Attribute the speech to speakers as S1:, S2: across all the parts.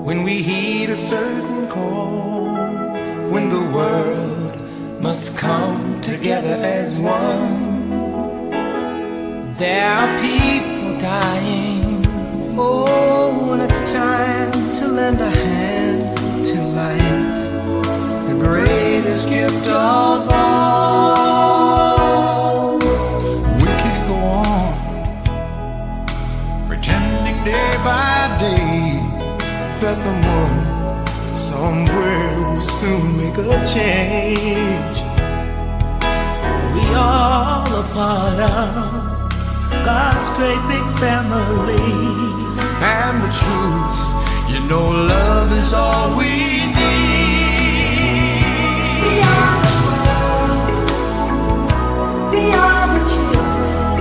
S1: when we heed a certain call, when the world must come together as one. There are people dying. Oh, when it's time to lend a hand to life, the greatest gift of all. We can't go on pretending day by day that someone somewhere will soon make a change. We all a part of God's great big family. And the truth, you know, love is all we need.
S2: We are the world. We are the children.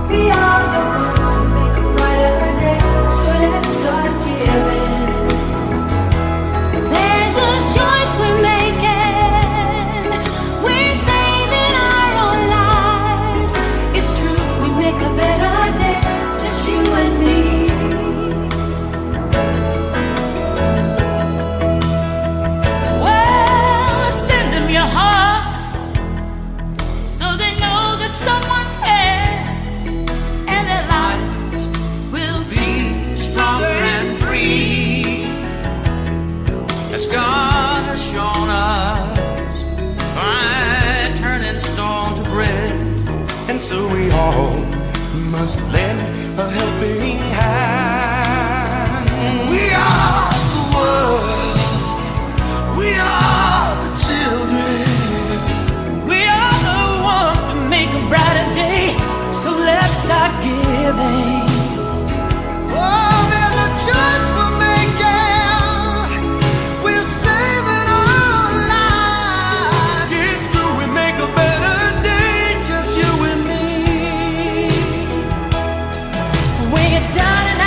S2: We are the ones who make a brighter day. So let's start giving. There's a choice we're making. We're saving our own lives. It's true, we make a better day. Just you and me.
S3: Well, send them your heart so they know that someone cares, and their lives will be stronger and free,
S1: As God has shown us by turning stone to bread. And so we all must lend a helping hand. We are the world. We are the children.
S3: we are the one to make a brighter day. So let's start giving.
S1: Oh, there's a choice we're making. We're saving our lives. It's true, we make a better day, just you and me.
S3: When you're down and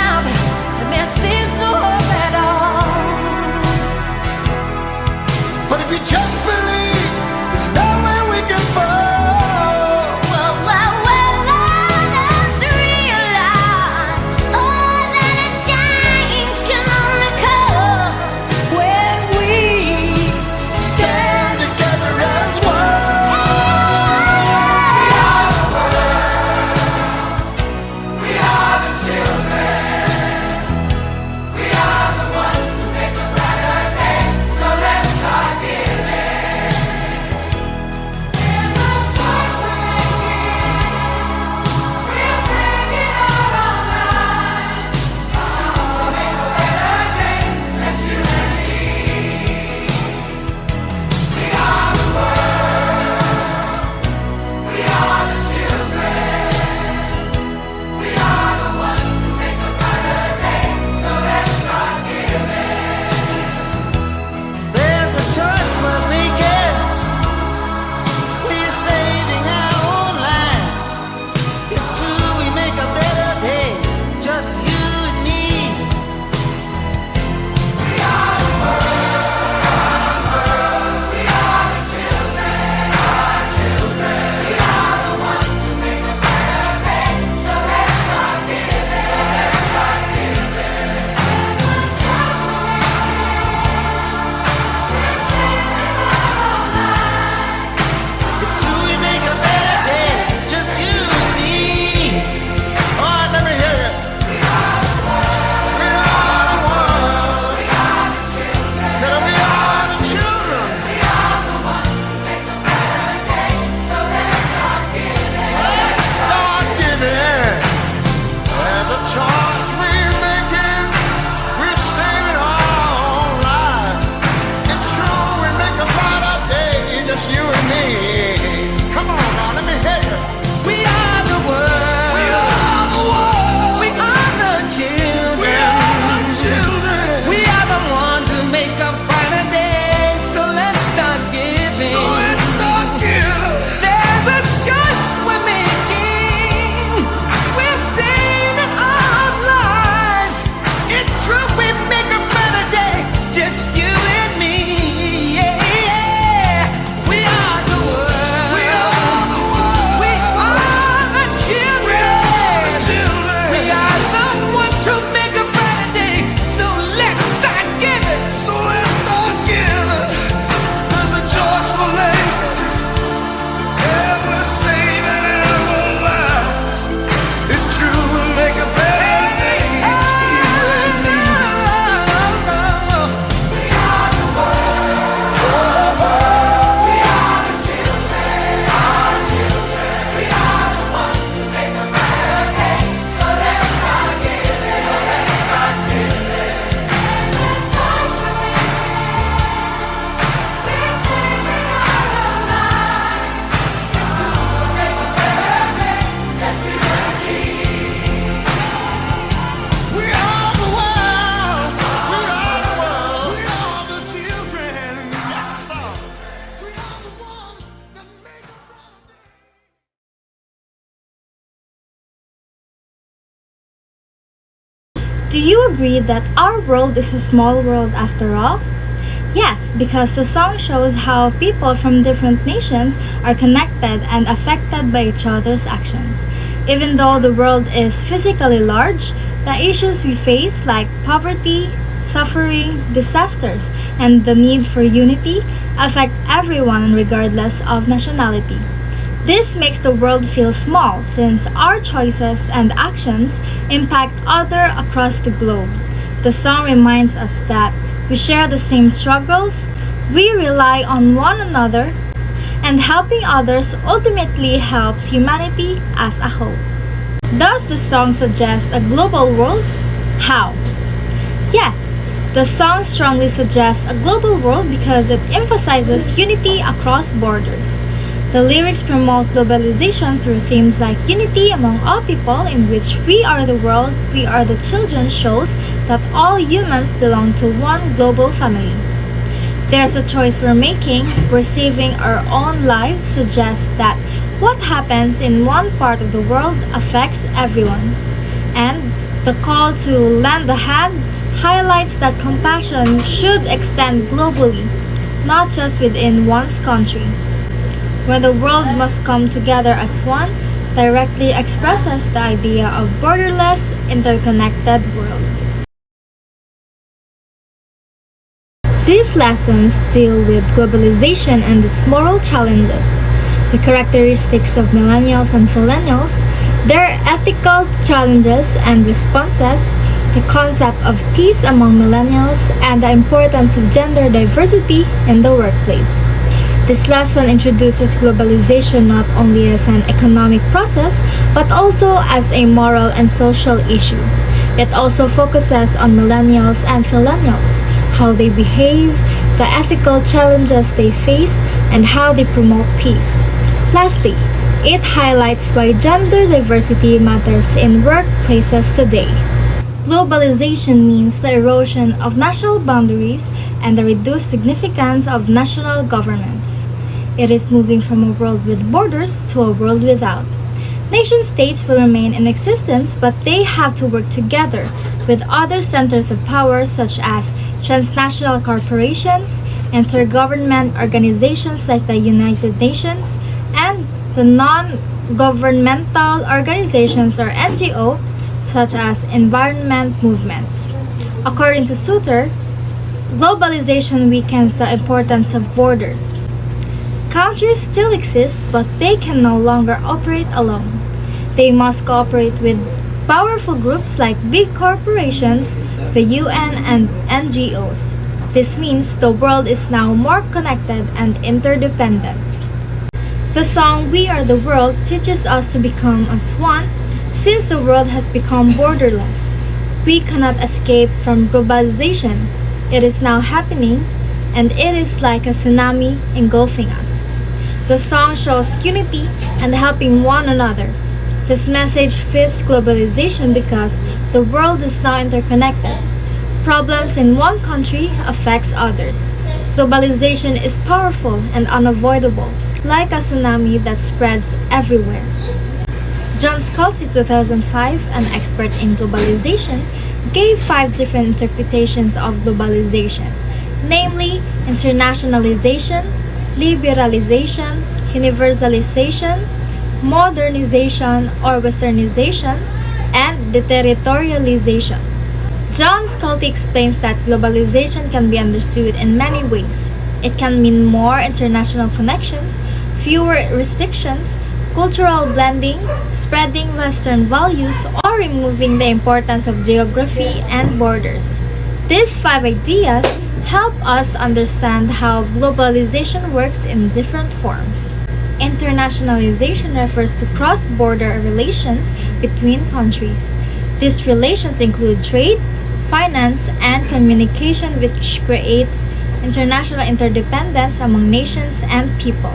S4: Do you agree that our world is a small world after all? Yes, because the song shows how people from different nations are connected and affected by each other's actions. Even though the world is physically large, the issues we face, like poverty, suffering, disasters, and the need for unity, affect everyone regardless of nationality. This makes the world feel small since our choices and actions impact others across the globe. The song reminds us that we share the same struggles, we rely on one another, and helping others ultimately helps humanity as a whole. Does the song suggest a global world? How? Yes, the song strongly suggests a global world because it emphasizes unity across borders. The lyrics promote globalization through themes like unity among all people, in which we are the world, we are the children shows that all humans belong to one global family. There's a choice we're making, we're saving our own lives suggests that what happens in one part of the world affects everyone. And the call to lend a hand highlights that compassion should extend globally, not just within one's country. When the world must come together as one, directly expresses the idea of borderless, interconnected world. These lessons deal with globalization and its moral challenges, the characteristics of millennials and millennials, their ethical challenges and responses, the concept of peace among millennials, and the importance of gender diversity in the workplace. This lesson introduces globalization not only as an economic process, but also as a moral and social issue. It also focuses on millennials and millennials, how they behave, the ethical challenges they face, and how they promote peace. Lastly, it highlights why gender diversity matters in workplaces today. Globalization means the erosion of national boundaries and the reduced significance of national governments. It is moving from a world with borders to a world without. Nation states will remain in existence, but they have to work together with other centers of power such as transnational corporations, intergovernment organizations like the United Nations, and the non-governmental organizations or NGO such as environment movements. According to Suter, globalization weakens the importance of borders. Countries still exist, but they can no longer operate alone. They must cooperate with powerful groups like big corporations, the UN, and NGOs. This means the world is now more connected and interdependent. The song We Are the World teaches us to become as one since the world has become borderless. We cannot escape from globalization. It is now happening, and it is like a tsunami engulfing us. The song shows unity and helping one another. This message fits globalization because the world is now interconnected. Problems in one country affects others. Globalization is powerful and unavoidable, like a tsunami that spreads everywhere. John Sculley, 2005, an expert in globalization, gave 5 different interpretations of globalization, namely internationalization, liberalization, universalization, modernization or westernization, and deterritorialization. John Sculley explains that globalization can be understood in many ways. It can mean more international connections, fewer restrictions, cultural blending, spreading Western values, or removing the importance of geography and borders. These 5 ideas help us understand how globalization works in different forms. Internationalization refers to cross-border relations between countries. These relations include trade, finance, and communication, which creates international interdependence among nations and people.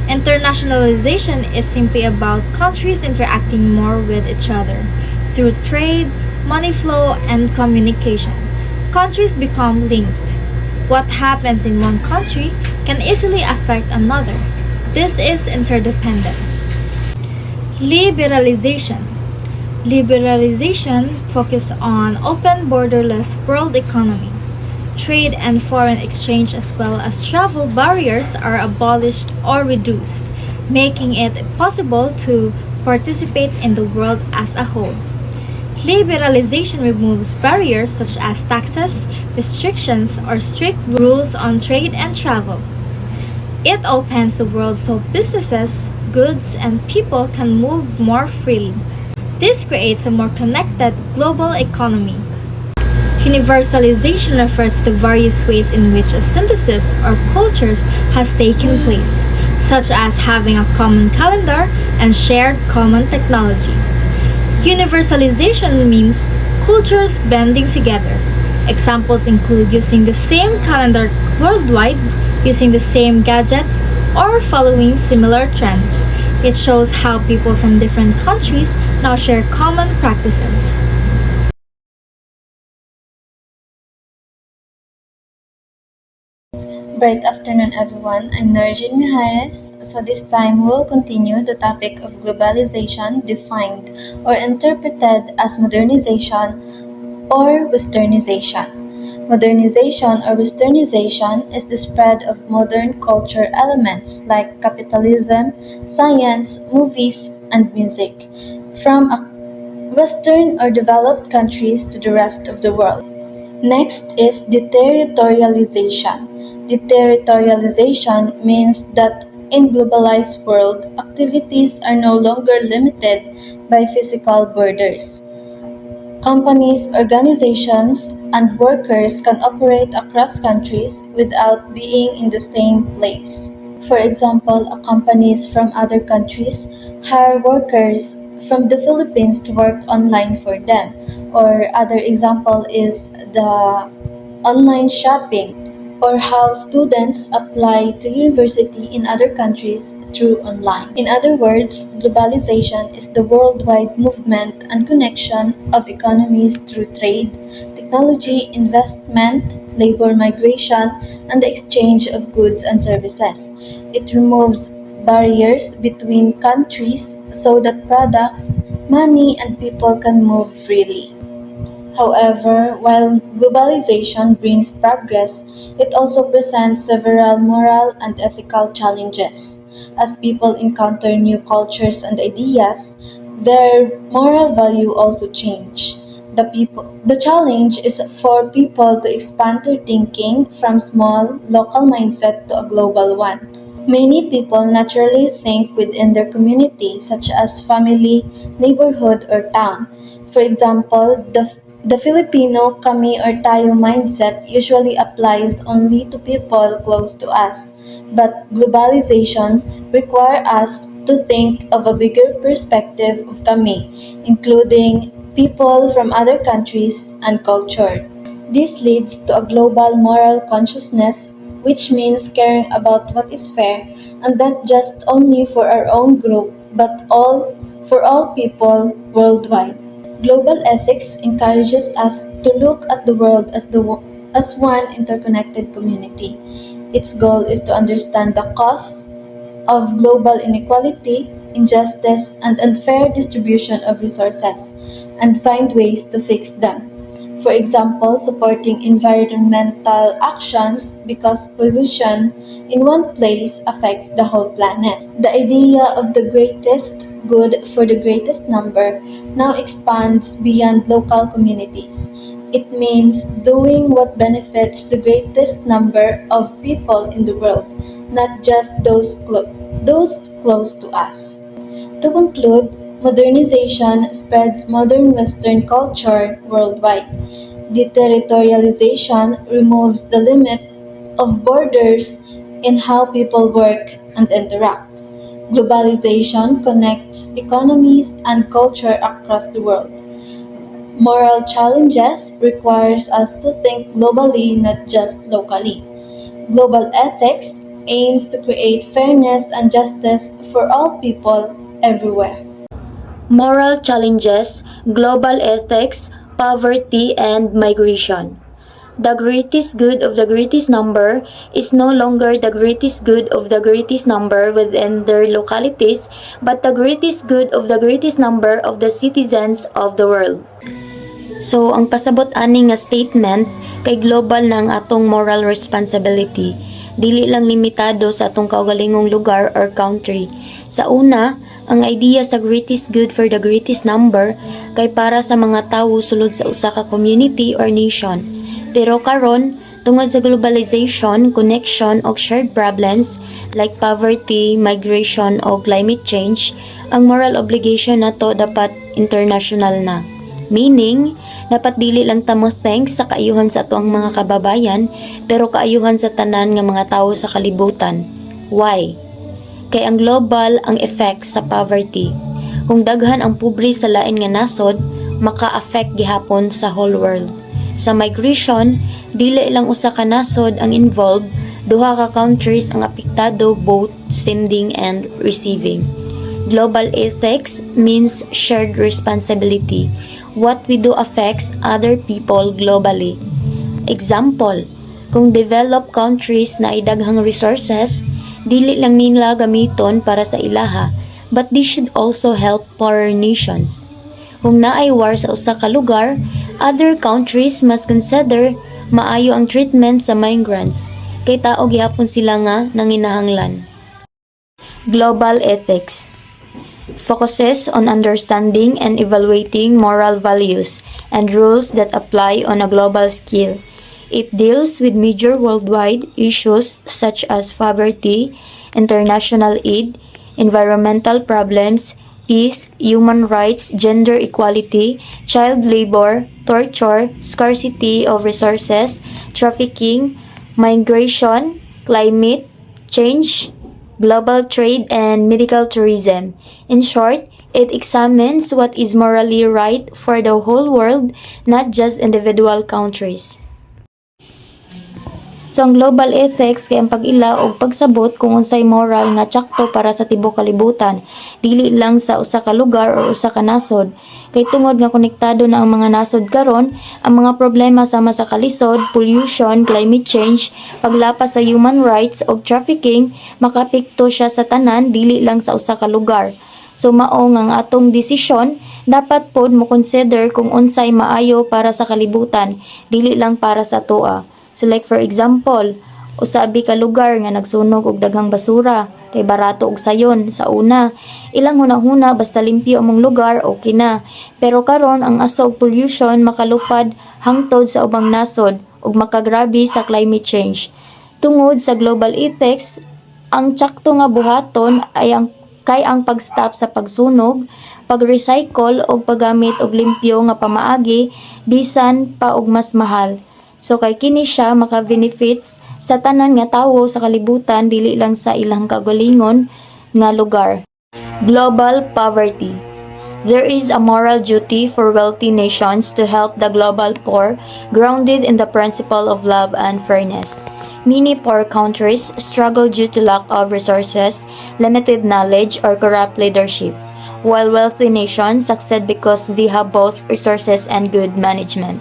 S4: Internationalization is simply about countries interacting more with each other through trade, money flow, and communication. Countries become linked. What happens in one country can easily affect another. This is interdependence. Liberalization. Liberalization focuses on open borderless world economy. Trade and foreign exchange as well as travel barriers are abolished or reduced, making it possible to participate in the world as a whole. Liberalization removes barriers such as taxes, restrictions, or strict rules on trade and travel. It opens the world so businesses, goods, and people can move more freely. This creates a more connected global economy. Universalization refers to various ways in which a synthesis or cultures has taken place, such as having a common calendar and shared common technology. Universalization means cultures blending together. Examples include using the same calendar worldwide, using the same gadgets, or following similar trends. It shows how people from different countries now share common practices.
S5: Bright afternoon, everyone. I'm Narjin Mijares. So this time we'll continue the topic of globalization defined or interpreted as modernization or westernization. Modernization or westernization is the spread of modern culture elements like capitalism, science, movies, and music from Western or developed countries to the rest of the world. Next is deterritorialization. Deterritorialization means that in globalized world, activities are no longer limited by physical borders. Companies, organizations, and workers can operate across countries without being in the same place. For example, companies from other countries hire workers from the Philippines to work online for them. Or other example is the online shopping or how students apply to university in other countries through online. In other words, globalization is the worldwide movement and connection of economies through trade, technology, investment, labor migration, and the exchange of goods and services. It removes barriers between countries so that products, money, and people can move freely. However, while globalization brings progress, it also presents several moral and ethical challenges. As people encounter new cultures and ideas, their moral value also change. The challenge is for people to expand their thinking from small local mindset to a global one. Many people naturally think within their community, such as family, neighborhood, or town. For example, the Filipino kami or tayo mindset usually applies only to people close to us, but globalization requires us to think of a bigger perspective of kami, including people from other countries and culture. This leads to a global moral consciousness, which means caring about what is fair and not just only for our own group, but for all people worldwide. Global ethics encourages us to look at the world as one interconnected community. Its goal is to understand the cause of global inequality, injustice, and unfair distribution of resources, and find ways to fix them. For example, supporting environmental actions because pollution in one place affects the whole planet. The idea of the greatest good for the greatest number now expands beyond local communities. It means doing what benefits the greatest number of people in the world, not just those close to us. To conclude, modernization spreads modern Western culture worldwide. Deterritorialization removes the limit of borders in how people work and interact. Globalization connects economies and culture across the world. Moral challenges requires us to think globally, not just locally. Global ethics aims to create fairness and justice for all people everywhere.
S6: Moral challenges, global ethics, poverty, and migration. The greatest good of the greatest number is no longer the greatest good of the greatest number within their localities, but the greatest good of the greatest number of the citizens of the world. So, ang pasabot ani nga statement kay global na ang atong moral responsibility. Dili lang limitado sa atong kaugalingong lugar or country. Sa una, ang idea sa greatest good for the greatest number kay para sa mga tawo sulod sa usa ka community or nation. Pero karon, tungod sa globalization, connection o shared problems like poverty, migration o climate change, ang moral obligation nato dapat international na. Meaning, dapat dili lang ta mo thanks sa kaayuhan sa atoang mga kababayan, pero kaayuhan sa tanan nga mga tawo sa kalibutan. Why? Kay ang global ang effect sa poverty. Kung daghan ang pobre sa lain nga nasod, maka-affect gihapon sa whole world. Sa migration, dili lang usa ka nasod ang involved, duha ka countries ang apektado both sending and receiving. Global ethics means shared responsibility. What we do affects other people globally. Example, kung developed countries na idaghang resources, dili lang nila gamiton para sa ilaha, but they should also help poorer nations. Kung naay war sa usa ka lugar, other countries must consider maayo ang treatment sa migrants, kay tao gihapon sila nga nanginahanglan. Global ethics focuses on understanding and evaluating moral values and rules that apply on a global scale. It deals with major worldwide issues such as poverty, international aid, environmental problems, peace, human rights, gender equality, child labor, torture, scarcity of resources, trafficking, migration, climate change, global trade, and medical tourism. In short, it examines what is morally right for the whole world, not just individual countries. So, ang global ethics kay ang pag-ila o pagsabot kung unsay moral nga tsakto para sa tibuok kalibutan, dili lang sa usa ka lugar o usa ka nasod. Kay tungod nga konektado na ang mga nasod karon, ang mga problema sama sa kalisod, pollution, climate change, paglapas sa human rights o trafficking, makapekto siya sa tanan dili lang sa usa ka lugar. So mao nga atong desisyon, dapat pod mo consider kung unsay maayo para sa kalibutan, dili lang para sa toa. So like for example, usabi ka lugar nga nagsunog og daghang basura, kay barato og sayon. Sa una, ilang hunahuna basta limpyo among lugar, okay na. Pero karon ang aso og pollution makalupad hangtod sa ubang nasod ug makagrabe sa climate change. Tungod sa global ethics, ang tsakto nga buhaton ay ang pag-stop sa pagsunog, pag-recycle og paggamit og limpyo nga pamaagi bisan pa og mas mahal. So kay kini siya maka-benefits sa tanan nga tawo sa kalibutan dili lang sa ilang kagalingon nga lugar. Global poverty. There is a moral duty for wealthy nations to help the global poor, grounded in the principle of love and fairness. Many poor countries struggle due to lack of resources, limited knowledge, or corrupt leadership, while wealthy nations succeed because they have both resources and good management.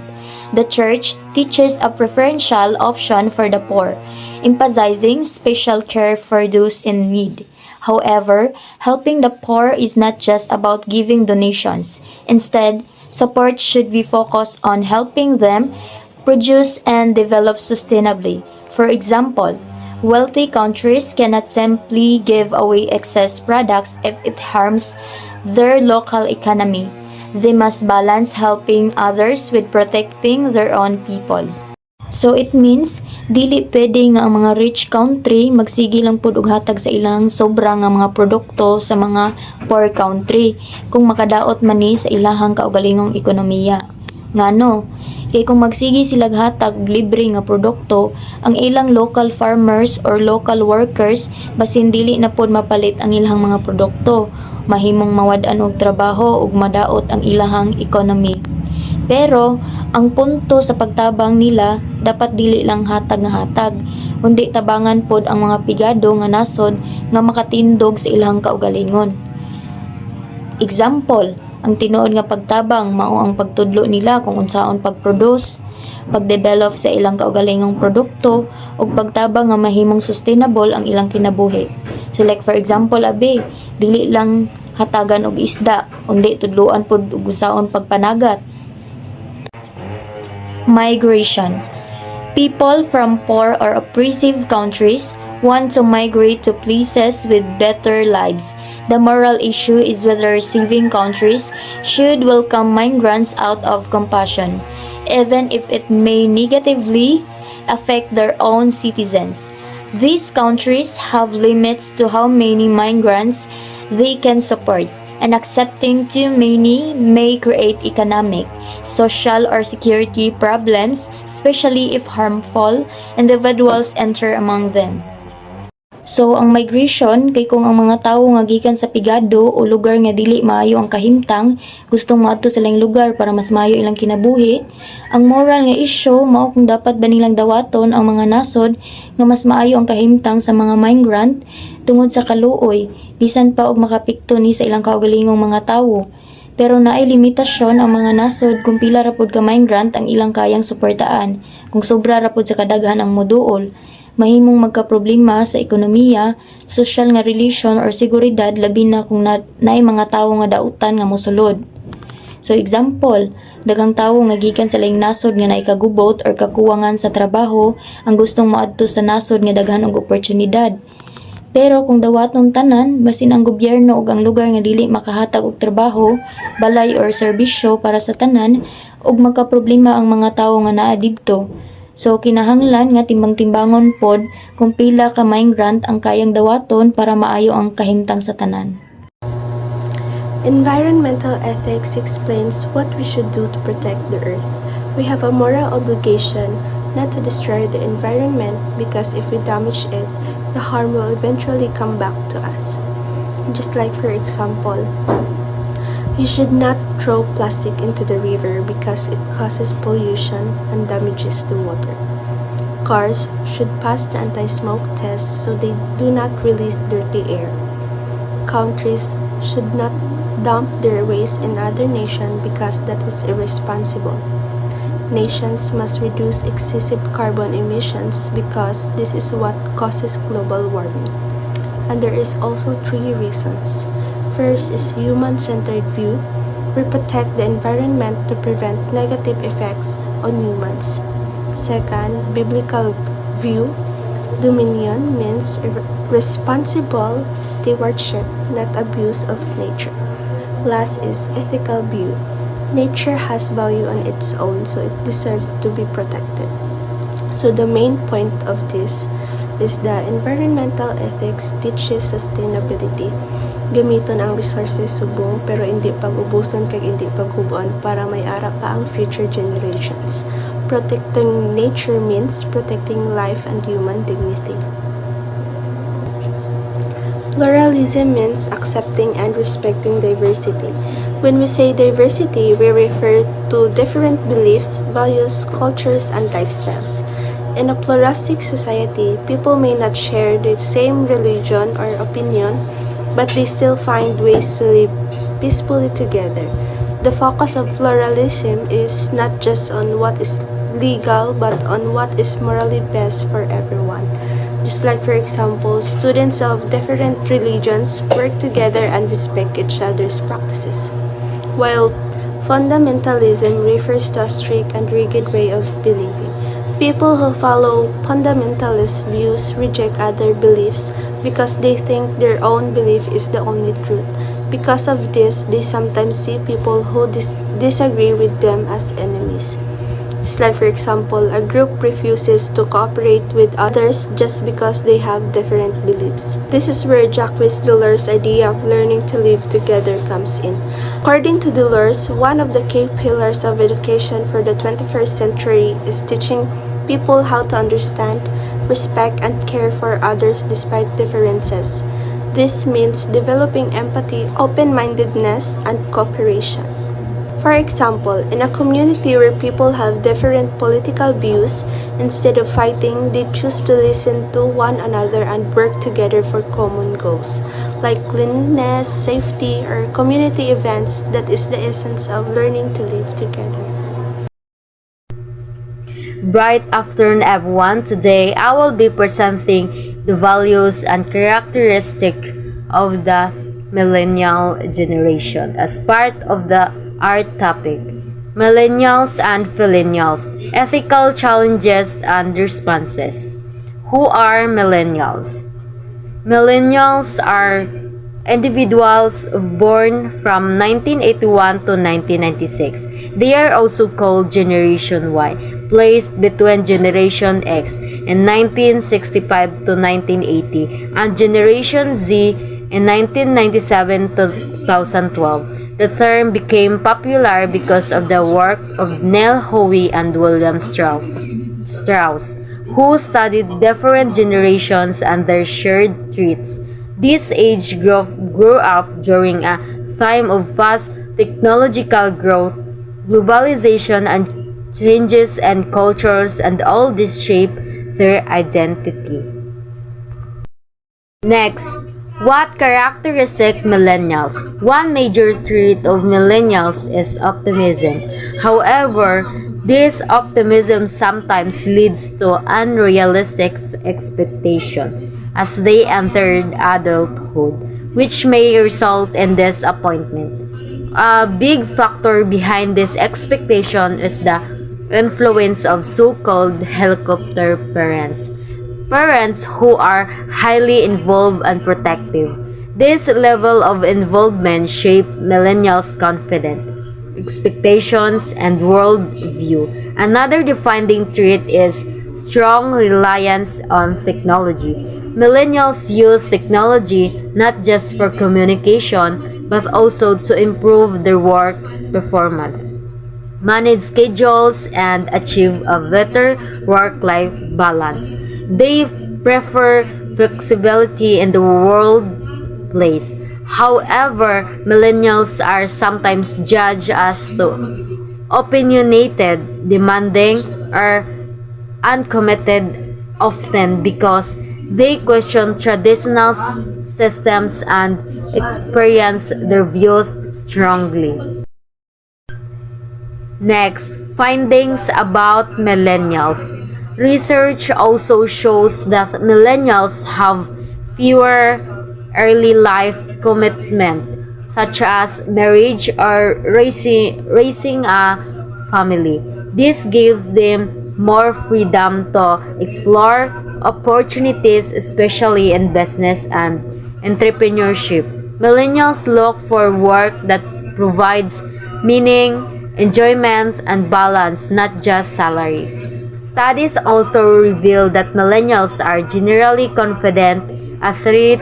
S6: The Church teaches a preferential option for the poor, emphasizing special care for those in need. However, helping the poor is not just about giving donations. Instead, support should be focused on helping them produce and develop sustainably. For example, wealthy countries cannot simply give away excess products if it harms their local economy. They must balance helping others with protecting their own people. So it means, dili pwede nga ang mga rich country magsigi lang pud og hatag sa ilang sobra nga mga produkto sa mga poor country kung makadaot man ni sa ilahang kaugalingong ekonomiya. Ngano? Kay kung magsigi sila hatag libre nga produkto, ang ilang local farmers or local workers basin dili na pod mapalit ang ilang mga produkto, mahimong mawad-an og trabaho ug madaot ang ilahang economy. Pero ang punto sa pagtabang nila dapat dili lang hatag nga hatag, kundi tabangan pod ang mga pigado nga nasod nga makatindog sa ilahang kaugalingon. Example, ang tinuod nga pagtabang mao ang pagtudlo nila kung unsaon pagproduce, pagdevelop sa ilang kaugalingong produkto, ug pagtabang nga mahimong sustainable ang ilang kinabuhi. So like for example, abe, dili lang hatagan og isda, undi tudluan pod og usaon pagpanagat. Migration. People from poor or oppressive countries want to migrate to places with better lives. The moral issue is whether receiving countries should welcome migrants out of compassion, even if it may negatively affect their own citizens. These countries have limits to how many migrants they can support, and accepting too many may create economic, social, or security problems, especially if harmful individuals enter among them. So, ang migration, kay kung ang mga tawo nga gikan sa pigado o lugar nga dili maayo ang kahimtang, gustong moadto sa laing lugar para mas maayo ilang kinabuhi, ang moral nga issue mao kung dapat ba nilang dawaton ang mga nasod nga mas maayo ang kahimtang sa mga migrant tungod sa kaluoy, bisan pa og makapikto ni sa ilang kaugalingong mga tawo. Pero naay limitasyon ang mga nasod kung pila ra pod ka migrant ang ilang kayang suportaan, kung sobra ra pod sa kadaghan ang moduol. Mahimong magkaproblema sa ekonomiya, social nga relasyon or seguridad labi na kung naay mga tawo nga dautan nga mosulod. So example, daghang tawo nga gikan sa laing nasod nga naay kagubot or kakuwangan sa trabaho ang gustong moadto sa nasod nga daghan og oportunidad. Pero kung dawaton tanan, basin ang gobyerno ug ang lugar nga dili makahatag og trabaho, balay or serbisyo para sa tanan, ug magkaproblema ang mga tawo nga naa didto. So, kinahanglan nga timbang-timbangon pod kung pila ka migrant ang kayang dawaton para maayo ang kahimtang sa tanan.
S7: Environmental ethics explains what we should do to protect the earth. We have a moral obligation not to destroy the environment because if we damage it, the harm will eventually come back to us. Just like for example, you should not throw plastic into the river because it causes pollution and damages the water. Cars should pass the anti-smoke test so they do not release dirty air. Countries should not dump their waste in other nations because that is irresponsible. Nations must reduce excessive carbon emissions because this is what causes global warming. And there is also 3 reasons. First is human-centered view. We protect the environment to prevent negative effects on humans. Second, biblical view. Dominion means responsible stewardship, not abuse of nature. Last is ethical view. Nature has value on its own, so it deserves to be protected. So the main point of this is that environmental ethics teaches sustainability. Gamiton ang resources subong pero hindi pag-ubuson kag hindi paghubuan para may ara pa ang future generations. Protecting nature means protecting life and human dignity. Pluralism means accepting and respecting diversity. When we say diversity, we refer to different beliefs, values, cultures, and lifestyles. In a pluralistic society, people may not share the same religion or opinion, but they still find ways to live peacefully together. The focus of pluralism is not just on what is legal, but on what is morally best for everyone. Just like, for example, students of different religions work together and respect each other's practices. While fundamentalism refers to a strict and rigid way of believing. People who follow fundamentalist views reject other beliefs because they think their own belief is the only truth. Because of this, they sometimes see people who disagree with them as enemies. Just like, for example, a group refuses to cooperate with others just because they have different beliefs. This is where Jacques Delors' idea of learning to live together comes in. According to Delors, one of the key pillars of education for the 21st century is teaching people how to understand, respect, and care for others despite differences. This means developing empathy, open-mindedness, and cooperation. For example, in a community where people have different political views, instead of fighting, they choose to listen to one another and work together for common goals, like cleanliness, safety, or community events. That is the essence of learning to live together.
S6: Bright afternoon, everyone. Today, I will be presenting the values and characteristic of the millennial generation as part of the art topic. Millennials and Millennials, ethical challenges and responses. Who are millennials? Millennials are individuals born from 1981 to 1996. They are also called Generation Y, placed between Generation X in 1965 to 1980 and Generation Z in 1997 to 2012. The term became popular because of the work of Neil Howe and William Strauss, who studied different generations and their shared traits. This age group grew up during a time of fast technological growth, globalization, and changes in cultures, and all this shape their identity. Next, what characteristic millennials? One major trait of millennials is optimism. However, this optimism sometimes leads to unrealistic expectations as they entered adulthood, which may result in disappointment. A big factor behind this expectation is the influence of so-called helicopter parents. Parents who are highly involved and protective. This level of involvement shapes millennials' confidence, expectations, and worldview. Another defining trait is strong reliance on technology. Millennials use technology not just for communication but also to improve their work performance, manage schedules, and achieve a better work-life balance. They prefer flexibility in the workplace. However, millennials are sometimes judged as too opinionated, demanding, or uncommitted, often because they question traditional systems and experience their views strongly. Next, findings about millennials. Research also shows that millennials have fewer early life commitments, such as marriage or raising a family. This gives them more freedom to explore opportunities, especially in business and entrepreneurship. Millennials look for work that provides meaning, enjoyment, and balance, not just salary. Studies also reveal that millennials are generally confident, a trait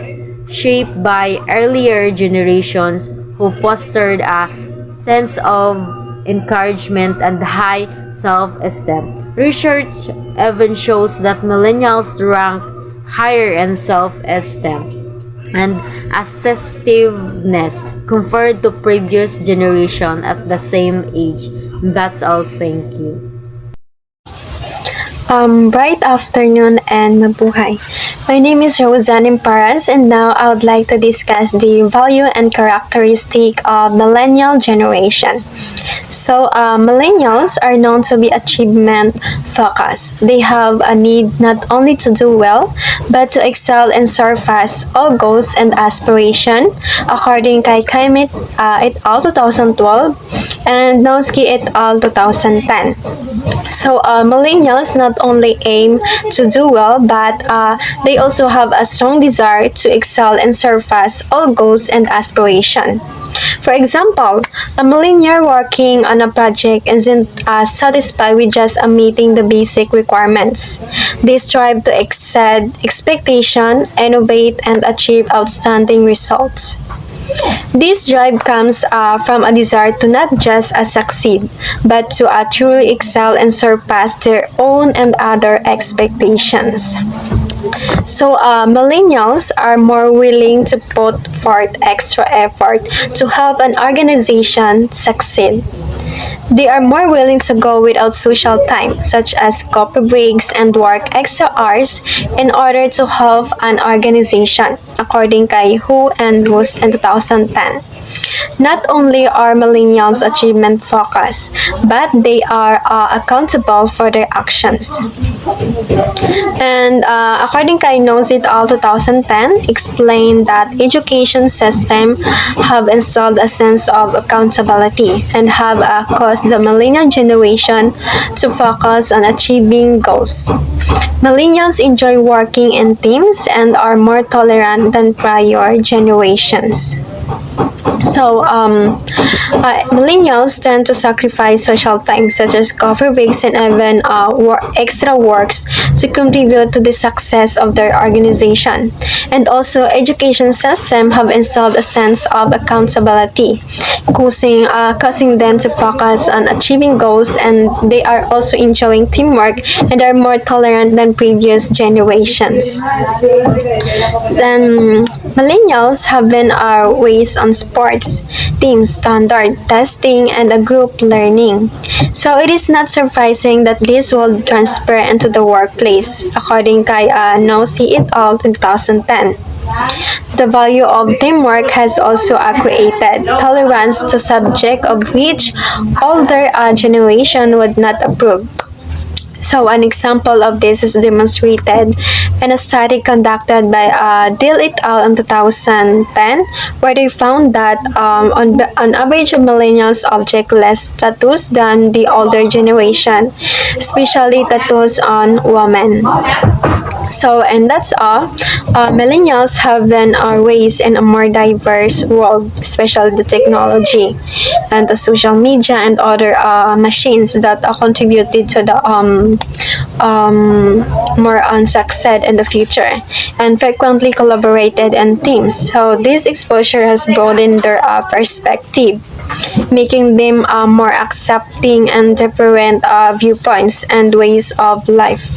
S6: shaped by earlier generations who fostered a sense of encouragement and high self-esteem. Research even shows that millennials rank higher in self-esteem and assertiveness compared to previous generation at the same age. That's all. Thank you.
S8: Bright afternoon and mabuhay. My name is Roseanne Imparas, and now I would like to discuss the value and characteristic of millennial generation. So, millennials are known to be achievement focused. They have a need not only to do well, but to excel and surpass all goals and aspiration, according kay Climate et al. 2012 and Nosky et al. 2010. So, millennials not only aim to do well, but they also have a strong desire to excel and surpass all goals and aspiration. For example, a millennial working on a project isn't satisfied with just meeting the basic requirements. They strive to exceed expectation, innovate, and achieve outstanding results. This drive comes from a desire to not just succeed, but to truly excel and surpass their own and other expectations. So, millennials are more willing to put forth extra effort to help an organization succeed. They are more willing to go without social time, such as coffee breaks and work extra hours in order to help an organization, according kay Hu and Rus in 2010. Not only are millennials achievement focused, but they are accountable for their actions. And according to Knows It All 2010, explained that education system have installed a sense of accountability and have caused the millennial generation to focus on achieving goals. Millennials enjoy working in teams and are more tolerant than prior generations. So, millennials tend to sacrifice social time, such as coffee breaks and even extra works, to contribute to the success of their organization. And also, education system have installed a sense of accountability, causing them to focus on achieving goals, and they are also enjoying teamwork and are more tolerant than previous generations. Then, millennials have been raised on sports, team standard testing, and a group learning. So it is not surprising that this will transfer into the workplace, according to Knows It All 2010. The value of teamwork has also created tolerance to subject of which older generation would not approve. So an example of this is demonstrated in a study conducted by Dill et al. In 2010, where they found that on average, millennials object less tattoos than the older generation, especially tattoos on women. So, and that's all. Millennials have been raised in a more diverse world, especially the technology and the social media and other machines that contributed to the more success in the future, and frequently collaborated in teams. So, this exposure has broadened their perspective, making them more accepting and different viewpoints and ways of life.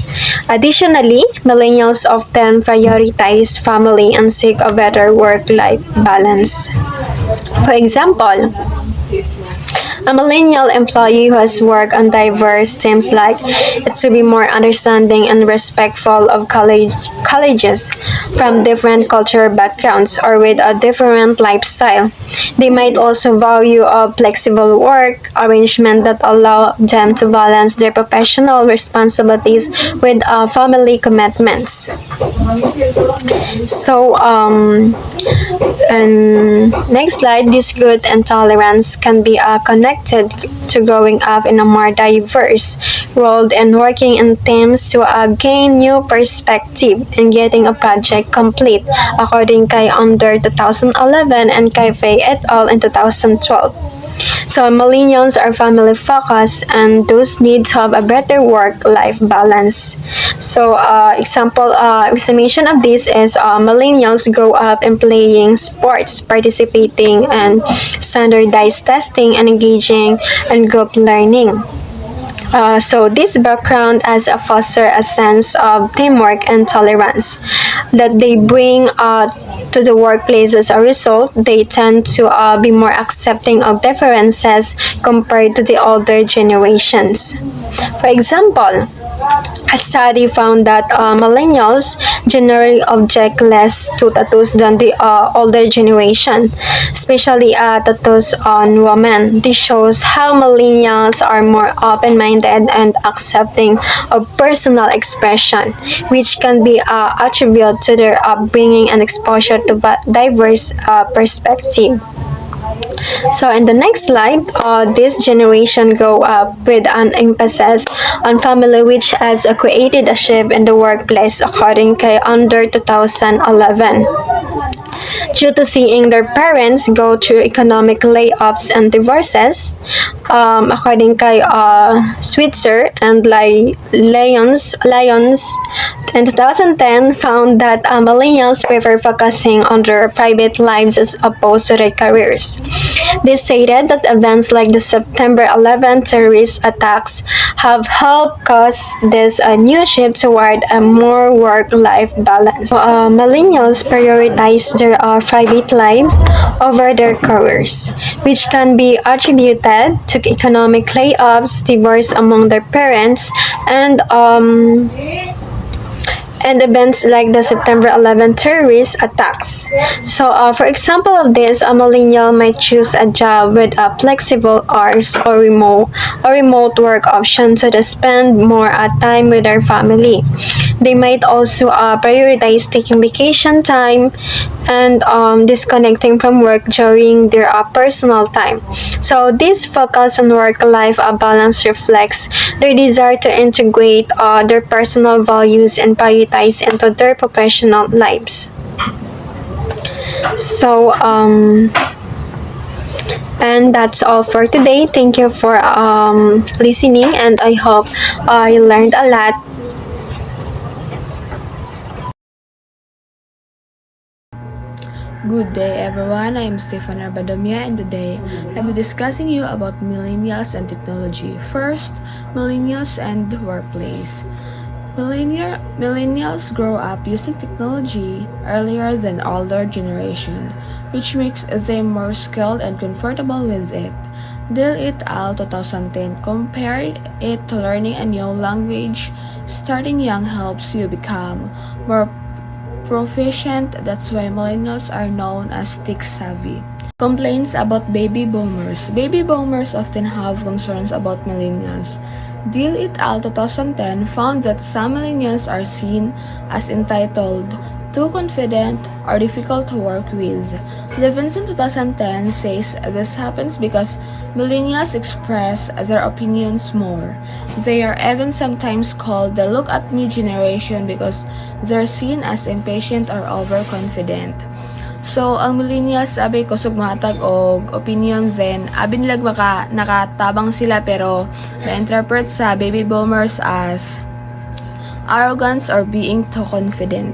S8: Additionally, millennials often prioritize family and seek a better work-life balance. For example, a millennial employee who has worked on diverse teams like it to be more understanding and respectful of colleges from different cultural backgrounds or with a different lifestyle. They might also value a flexible work arrangement that allow them to balance their professional responsibilities with family commitments. So, and next slide, this good and tolerance can be connected to growing up in a more diverse world and working in teams to gain new perspective and getting a project complete, according kay Under 2011 and kay Fay et al. In 2012. So millennials are family focused and those need to have a better work-life balance. So explanation of this is millennials grow up in playing sports, participating in standardized testing, and engaging in group learning. So this background has foster a sense of teamwork and tolerance that they bring to the workplace. As a result, they tend to be more accepting of differences compared to the older generations. For example, a study found that millennials generally object less to tattoos than the older generation, especially tattoos on women. This shows how millennials are more open-minded and accepting of personal expression, which can be attributed to their upbringing and exposure to diverse perspective. So in the next slide, this generation grow up with an emphasis on family, which has created a shift in the workplace, according to Under 2011. Due to seeing their parents go through economic layoffs and divorces, according to Switzer and Lyons in 2010 found that millennials prefer focusing on their private lives as opposed to their careers. They stated that events like the September 11 terrorist attacks have helped cause this new shift toward a more work-life balance. Millennials prioritize their private lives over their careers, which can be attributed to economic layoffs, divorce among their parents, and events like the September 11 terrorist attacks. So, for example of this, a millennial might choose a job with a flexible hours or remote work option so they spend more time with their family. They might also prioritize taking vacation time and disconnecting from work during their personal time. So, this focus on work-life balance reflects their desire to integrate their personal values and prioritize into their professional lives. So, and that's all for today. Thank you for listening, and I hope you learned a lot.
S9: Good day everyone, I am Stefan Arbadomia and today I'll be discussing you about millennials and technology. First, millennials and the workplace. Millennials grow up using technology earlier than older generation, which makes them more skilled and comfortable with it. Dale et al. 2010 compared it to learning a new language. Starting young helps you become more proficient. That's why millennials are known as tech-savvy. Complaints about baby boomers. Baby boomers often have concerns about millennials. Deal et al. 2010 found that some millennials are seen as entitled, too confident, or difficult to work with. Levinson 2010 says this happens because millennials express their opinions more. They are even sometimes called the look at me generation because they're seen as impatient or overconfident. So, ang millennials, sabi ko, sugmatag og opinion then, abin lag nakatabang sila pero na-interpret sa baby boomers as arrogance or being too confident.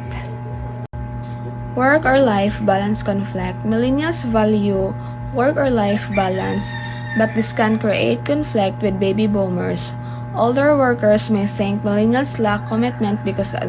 S9: Work or life balance conflict. Millennials value work or life balance, but this can create conflict with baby boomers. Older workers may think millennials lack commitment because they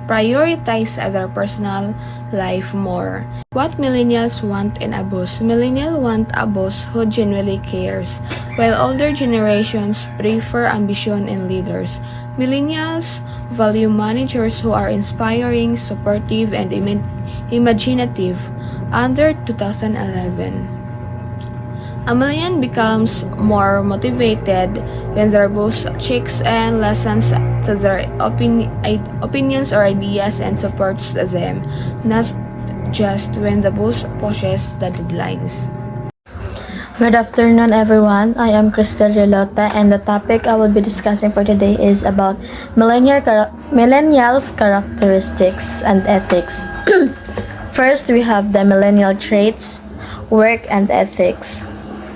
S9: prioritize their personal life more. What millennials want in a boss? Millennials want a boss who genuinely cares, while older generations prefer ambition in leaders. Millennials value managers who are inspiring, supportive, and imaginative. Under 2011, a millennial becomes more motivated when their boss checks and listens to their opinions or ideas and supports them, not just when the boss pushes the deadlines.
S10: Good afternoon everyone, I am Cristel Relota and the topic I will be discussing for today is about millennials characteristics and ethics. First, we have the millennial traits, work and ethics.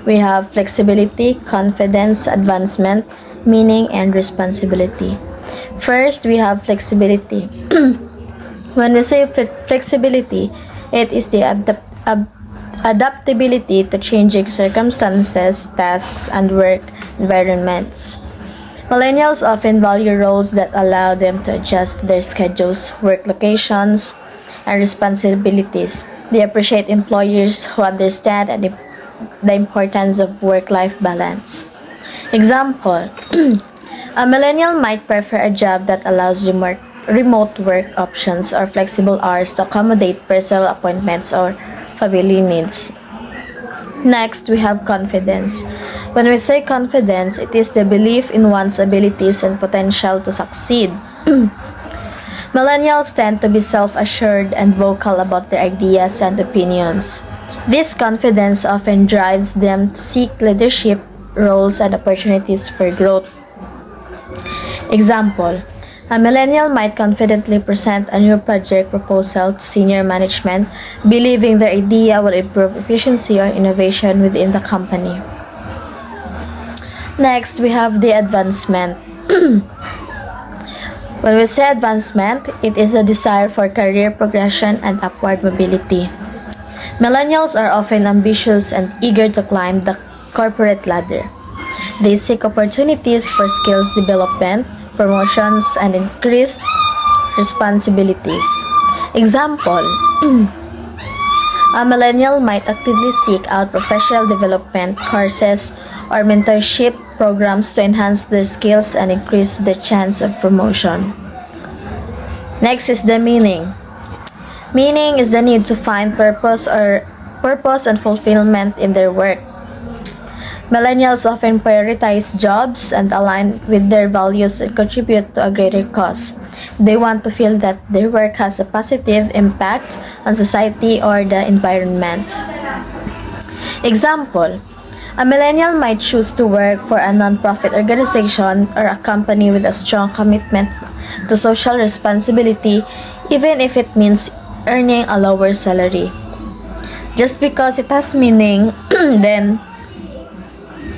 S10: We have flexibility, confidence, advancement, meaning, and responsibility. First, we have flexibility. When we say flexibility, it is the adaptability to changing circumstances, tasks, and work environments. Millennials often value roles that allow them to adjust their schedules, work locations, and responsibilities. They appreciate employers who understand the importance of work-life balance. Example, a millennial might prefer a job that allows remote work options or flexible hours to accommodate personal appointments or family needs. Next, we have confidence. When we say confidence, it is the belief in one's abilities and potential to succeed. Millennials tend to be self-assured and vocal about their ideas and opinions. This confidence often drives them to seek leadership roles and opportunities for growth. Example, a millennial might confidently present a new project proposal to senior management, believing their idea will improve efficiency or innovation within the company. Next, we have the advancement. When we say advancement, it is a desire for career progression and upward mobility. Millennials are often ambitious and eager to climb the corporate ladder. They seek opportunities for skills development, promotions, and increased responsibilities. Example, a millennial might actively seek out professional development courses or mentorship programs to enhance their skills and increase their chance of promotion. Next is the meaning. Meaning is the need to find purpose and fulfillment in their work. Millennials often prioritize jobs and align with their values and contribute to a greater cause. They want to feel that their work has a positive impact on society or the environment. Example, a millennial might choose to work for a non-profit organization or a company with a strong commitment to social responsibility, even if it means earning a lower salary. Just because it has meaning, then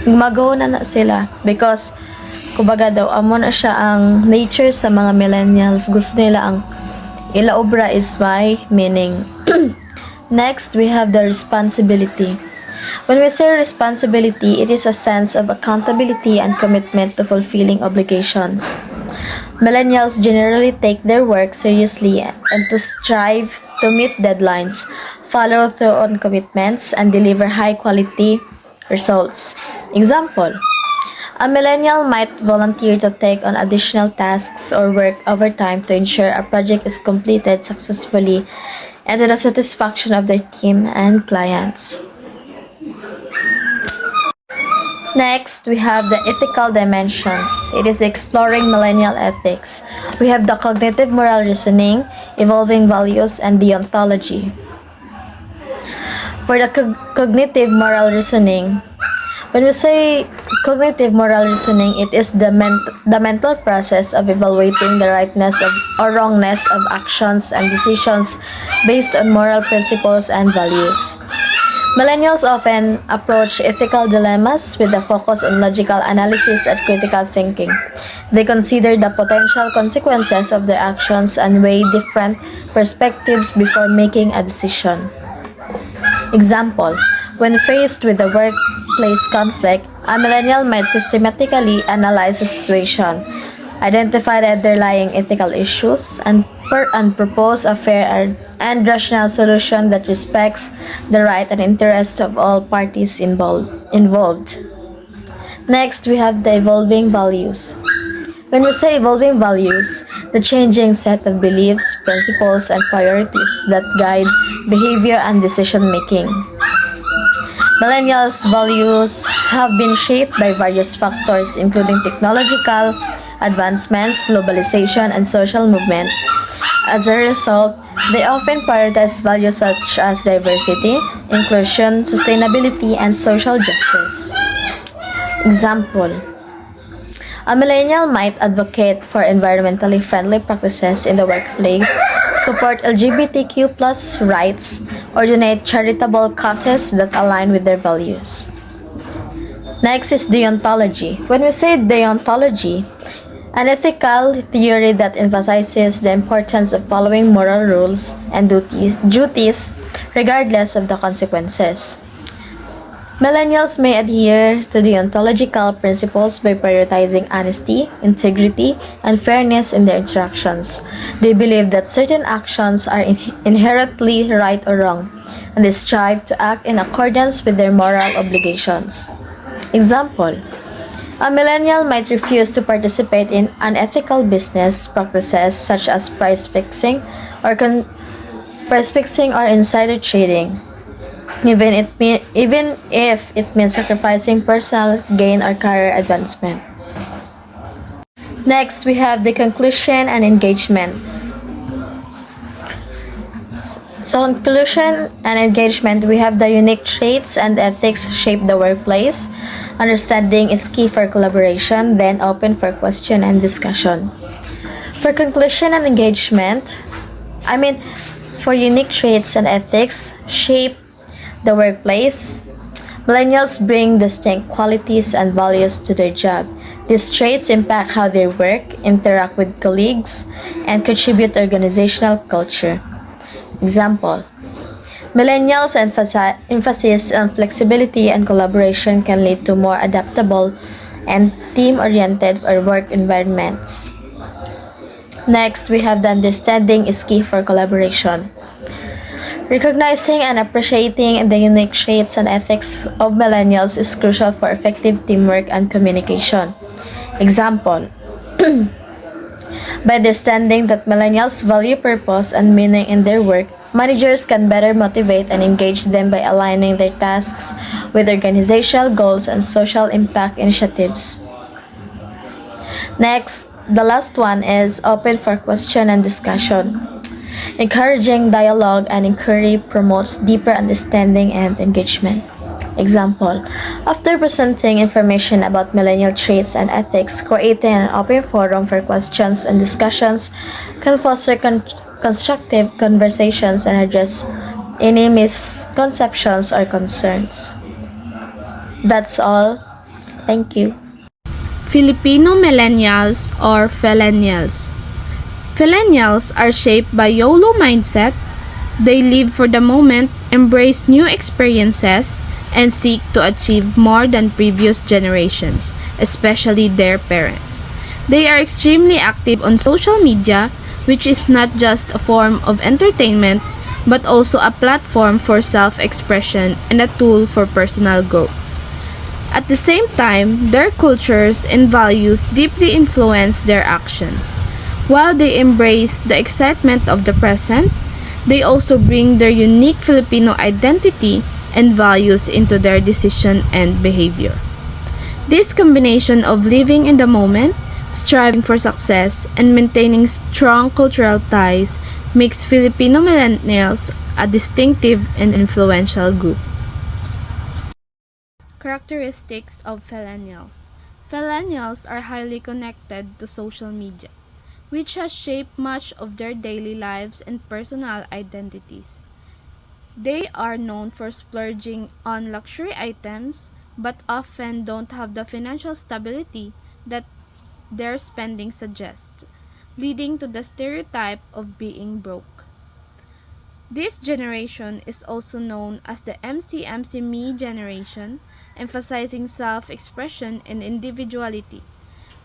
S10: gumagawa na sila because kumbaga daw amo na siya ang nature sa mga millennials. Gusto nila ang ilaobra is by meaning. Next, we have the responsibility. When we say responsibility, it is a sense of accountability and commitment to fulfilling obligations. Millennials generally take their work seriously and to strive to meet deadlines, follow through on commitments, and deliver high-quality results. Example, a millennial might volunteer to take on additional tasks or work overtime to ensure a project is completed successfully and to the satisfaction of their team and clients. Next, we have the ethical dimensions. It is exploring millennial ethics. We have the cognitive moral reasoning, evolving values, and deontology. For the cognitive moral reasoning, when we say cognitive moral reasoning, it is the mental process of evaluating the rightness of or wrongness of actions and decisions based on moral principles and values. Millennials often approach ethical dilemmas with a focus on logical analysis and critical thinking. They consider the potential consequences of their actions and weigh different perspectives before making a decision. Example, when faced with a workplace conflict, a millennial might systematically analyze the situation, identify the underlying ethical issues, and propose a fair and rational solution that respects the right and interests of all parties involved. Next, we have the evolving values. When we say evolving values, the changing set of beliefs, principles, and priorities that guide behavior and decision making. Millennials' values have been shaped by various factors including technological advancements, globalization, and social movements. As a result, they often prioritize values such as diversity, inclusion, sustainability, and social justice. Example, a millennial might advocate for environmentally friendly practices in the workplace, support LGBTQ+ rights, or donate charitable causes that align with their values. Next is deontology. When we say deontology, an ethical theory that emphasizes the importance of following moral rules and duties regardless of the consequences. Millennials may adhere to deontological principles by prioritizing honesty, integrity, and fairness in their interactions. They believe that certain actions are inherently right or wrong, and they strive to act in accordance with their moral obligations. Example, a millennial might refuse to participate in unethical business practices such as price fixing or insider trading, even if it means sacrificing personal gain or career advancement. Next, we have the conclusion and engagement. So, conclusion and engagement, we have the unique traits and ethics shape the workplace. Understanding is key for collaboration, then open for question and discussion. For conclusion and engagement, for unique traits and ethics shape the workplace, millennials bring distinct qualities and values to their job. These traits impact how they work, interact with colleagues, and contribute to organizational culture. Example, millennials' emphasis on flexibility and collaboration can lead to more adaptable and team-oriented work environments. Next, we have the understanding is key for collaboration. Recognizing and appreciating the unique traits and ethics of millennials is crucial for effective teamwork and communication. Example, By understanding that millennials value purpose and meaning in their work, managers can better motivate and engage them by aligning their tasks with organizational goals and social impact initiatives. Next, the last one is open for question and discussion. Encouraging dialogue and inquiry promotes deeper understanding and engagement. Example, after presenting information about millennial traits and ethics, creating an open forum for questions and discussions can foster constructive conversations and address any misconceptions or concerns. That's all. Thank you.
S11: Filipino millennials or Phillennials. Phillennials are shaped by YOLO mindset. They live for the moment, embrace new experiences, and seek to achieve more than previous generations, especially their parents. They are extremely active on social media, which is not just a form of entertainment, but also a platform for self-expression and a tool for personal growth. At the same time, their cultures and values deeply influence their actions. While they embrace the excitement of the present, they also bring their unique Filipino identity and values into their decision and behavior. This combination of living in the moment, striving for success, and maintaining strong cultural ties makes Filipino millennials a distinctive and influential group. Characteristics of Phillennials. Phillennials are highly connected to social media, which has shaped much of their daily lives and personal identities. They are known for splurging on luxury items, but often don't have the financial stability that their spending suggests, leading to the stereotype of being broke. This generation is also known as the MC Me generation, emphasizing self-expression and individuality.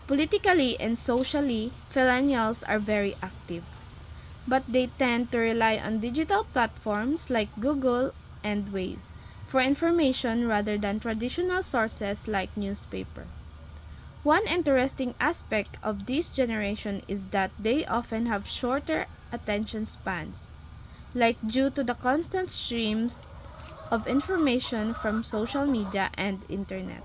S11: Politically and socially, millennials are very active, but they tend to rely on digital platforms like Google and Waze for information rather than traditional sources like newspaper. One interesting aspect of this generation is that they often have shorter attention spans, like due to the constant streams of information from social media and internet.